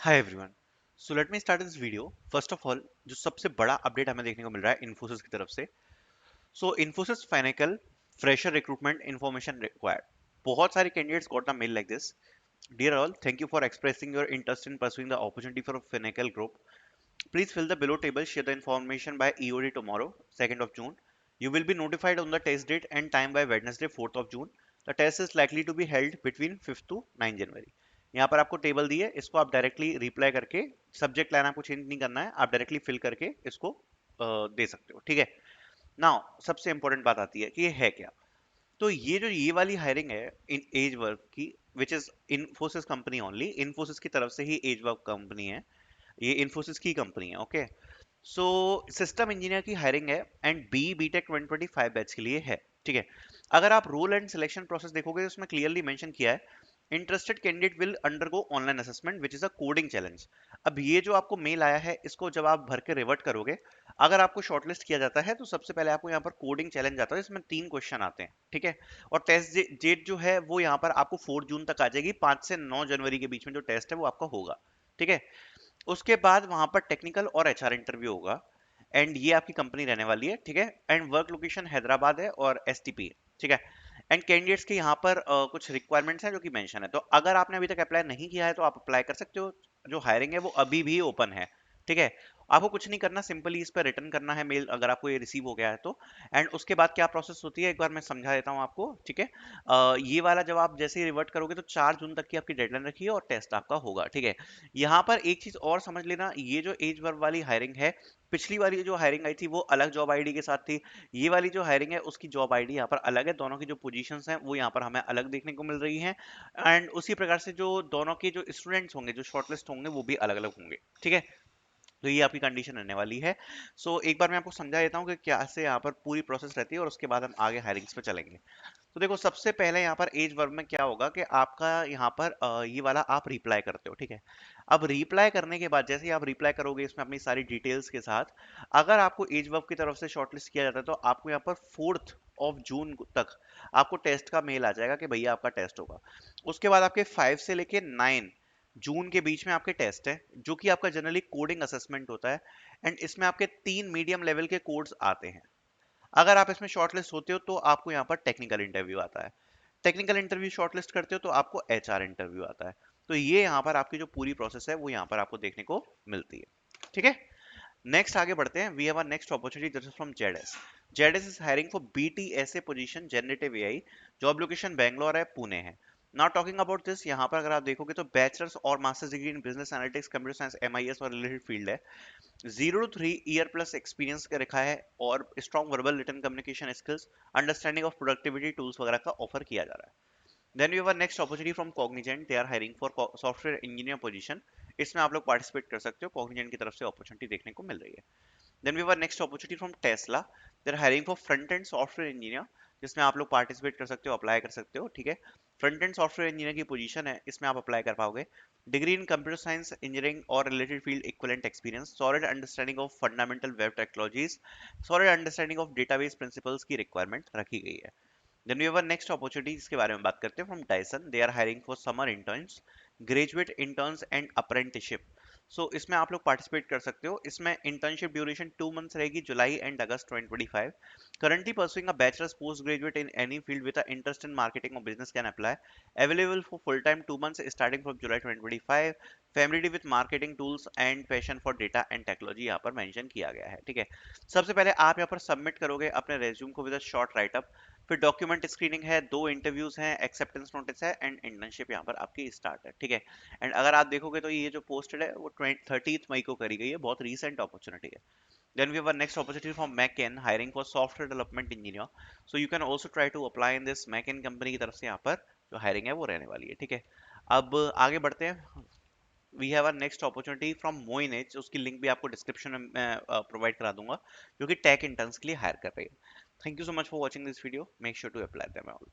Hi everyone. So let me start this video. First of all, जो सबसे बड़ा update हमें देखने को मिल रहा है इन्फोसिस की तरफ से। So Infosys Finacle fresher recruitment information required. बहुत सारे candidates got the mail like this. Dear all, thank you for expressing your interest in pursuing the opportunity for Finacle group. Please fill the below table. Share the information by EOD tomorrow, 2nd of June. You will be notified on the test date and time by Wednesday, 4th of June. The test is likely to be held between 5th to 9 जनवरी. यहाँ पर आपको table दी है, इसको आप directly reply करके, subject line आपको change नहीं करना है, आप डायरेक्टली फिल करके इसको दे सकते हो. ठीक है. नाउ सबसे इंपॉर्टेंट बात आती है कि ये है क्या. तो ये वाली हायरिंग है इन एज वर्क की, which is Infosys company only. Infosys की तरफ से ही एज वर्क कंपनी है, ये इन्फोसिस की कंपनी है. ओके. सो सिस्टम इंजीनियर की हायरिंग है एंड बीटेक 2025 बैच के लिए है. ठीक है. अगर आप रोल एंड सिलेक्शन प्रोसेस देखोगे तो उसमें क्लियरली मेंशन किया है, interested candidate will undergo online assessment which is a coding challenge. अब ये जो आपको मेल आया है, इसको जब आप भर के रिवर्ट करोगे, अगर आपको शॉर्टलिस्ट किया जाता है तो सबसे पहले आपको यहाँ पर कोडिंग चैलेंज आता है. इसमें 3 क्वेश्चन आते हैं. ठीक है. और टेस्ट डेट जो है वो यहाँ पर आपको 4 जून तक आ जाएगी. 5 से 9 जनवरी के बीच में जो टेस्ट है वो आपका होगा. ठीक है. उसके बाद वहां पर टेक्निकल और एचआर इंटरव्यू होगा. एंड ये आपकी कंपनी रहने वाली है. ठीक है. एंड वर्क लोकेशन हैदराबाद है और एसटीपी. ठीक है. एंड कैंडिडेट्स के यहाँ पर कुछ रिक्वायरमेंट्स हैं जो कि मेंशन है. तो अगर आपने अभी तक अप्लाई नहीं किया है तो आप अप्लाई कर सकते हो. जो हायरिंग है वो अभी भी ओपन है. ठीक है. आपको कुछ नहीं करना, सिंपली इस पर रिटर्न करना है मेल अगर आपको ये रिसीव हो गया है तो. एंड उसके बाद क्या प्रोसेस होती है एक बार मैं समझा देता हूँ आपको. ठीक है. ये वाला जब आप जैसे ही रिवर्ट करोगे तो 4 जून तक की आपकी डेडलाइन रखी है और टेस्ट आपका होगा. ठीक है. यहाँ पर एक चीज और समझ लेना, ये जो एज वर्क वाली हायरिंग है, पिछली वाली जो हायरिंग आई थी वो अलग जॉब आईडी के साथ थी. ये वाली जो हायरिंग है उसकी जॉब आईडी यहाँ पर अलग है. दोनों की जो पोजीशंस हैं वो यहाँ पर हमें अलग देखने को मिल रही हैं. एंड उसी प्रकार से जो दोनों के जो स्टूडेंट्स होंगे, जो शॉर्टलिस्ट होंगे, वो भी अलग अलग होंगे. ठीक है. तो ये आपकी कंडीशन रहने वाली है. सो एक बार मैं आपको समझा देता हूँ कि क्या से यहाँ पर पूरी प्रोसेस रहती है और उसके बाद हम आगे हायरिंग्स पे चलेंगे. तो देखो, सबसे पहले यहाँ पर एज वर्ब में क्या होगा कि आपका यहाँ पर ये वाला आप रिप्लाई करते हो. ठीक है. अब रिप्लाई करने के बाद जैसे ही आप रिप्लाई करोगे इसमें अपनी सारी डिटेल्स के साथ, अगर आपको एज वर्ब की तरफ से शॉर्टलिस्ट किया जाता है तो आपको यहाँ पर 4 ऑफ जून तक आपको टेस्ट का मेल आ जाएगा कि भैया आपका टेस्ट होगा. उसके बाद आपके 5 से लेके 9 जून के बीच में आपके टेस्ट है, जो कि आपका जनरली कोडिंग असेसमेंट होता है. एंड इसमें आपके 3 मीडियम लेवल के कोड्स आते हैं. अगर आप इसमें शॉर्टलिस्ट होते हो तो आपको यहाँ पर टेक्निकल इंटरव्यू आता है. टेक्निकल इंटरव्यू शॉर्टलिस्ट करते हो तो आपको एचआर इंटरव्यू आता है. तो ये यहाँ पर आपकी जो पूरी प्रोसेस है वो यहाँ पर आपको देखने को मिलती है. ठीक है. नेक्स्ट आगे बढ़ते हैं. We have a next opportunity this is from ZS. ZS is hiring for BTSA position generative AI. Job location Bangalore है, पुणे है. नाउ टॉकिंग अबाउट दिस, यहाँ पर अगर आप देखोगे तो बैचलर्स और masters degree in business analytics, computer science, MIS और रिलेटेड फील्ड है. 0 to 3 ईयर प्लस एक्सपीरियंस का रखा है और strong verbal written communication skills, understanding of productivity tools वगैरह का ऑफर किया जा रहा है. Then we have a next opportunity from Cognizant. They are hiring for software engineer position. इसमें आप लोग पार्टिसिपेट कर सकते हो. कॉग्निजेंट की तरफ से अपॉर्चुनिटी देखने को मिल रही है. Then we have a next opportunity from Tesla. They are hiring for front end software engineer, जिसमें आप लोग पार्टिसिपेट कर सकते हो, अप्लाई कर सकते हो. ठीक है. फ्रंट एंड सॉफ्टवेयर इंजीनियर की पोजीशन है, इसमें आप अप्लाई कर पाओगे. Degree in computer science engineering और related field equivalent experience, solid understanding of fundamental web technologies, solid understanding of database principles की रिक्वायरमेंट रखी गई है. Then we have a next opportunity जिसके बारे में बात करते हैं from Dyson. They are hiring for summer interns, graduate interns and apprenticeship. So इसमें आप लोग पार्टिसिपेट कर सकते हो. इसमें इंटर्नशिप ड्यूरेशन 2 मंथ्स रहेगी, July and August 2025. Currently pursuing a bachelor's post graduate in any field with a interest in marketing और business can apply. Available for full time 2 months starting from July 2025. Familiarity with marketing tools and passion for data and technology यहाँ पर mention किया गया है. ठीक है. सबसे पहले आप यहाँ पर सबमिट करोगे अपने रेज्यूम को विद अ शॉर्ट राइटअप. फिर डॉक्यूमेंट स्क्रीनिंग है, 2 इंटरव्यूज हैं, एक्सेप्टेंस नोटिस है एंड इंटर्नशिप यहाँ पर आपकी स्टार्ट है. ठीक है. एंड अगर आप देखोगे तो ये जो पोस्टेड है वो 30 मई को करी गई है, बहुत रीसेंट अपॉर्चुनिटी है. Then we have a next opportunity from McCain, hiring for software development engineer. So you can also try to apply in this. McCain company की तरफ से यहाँ पर जो हायरिंग है वो रहने वाली है. ठीक है. अब आगे बढ़ते हैं. We have a next opportunity from MoEngage. उसकी लिंक भी आपको डिस्क्रिप्शन में मैं प्रोवाइड करा दूंगा, जो कि टेक इंटर्न्स के लिए हायर कर रही है. Thank you so much for watching this video. Make sure to apply them all.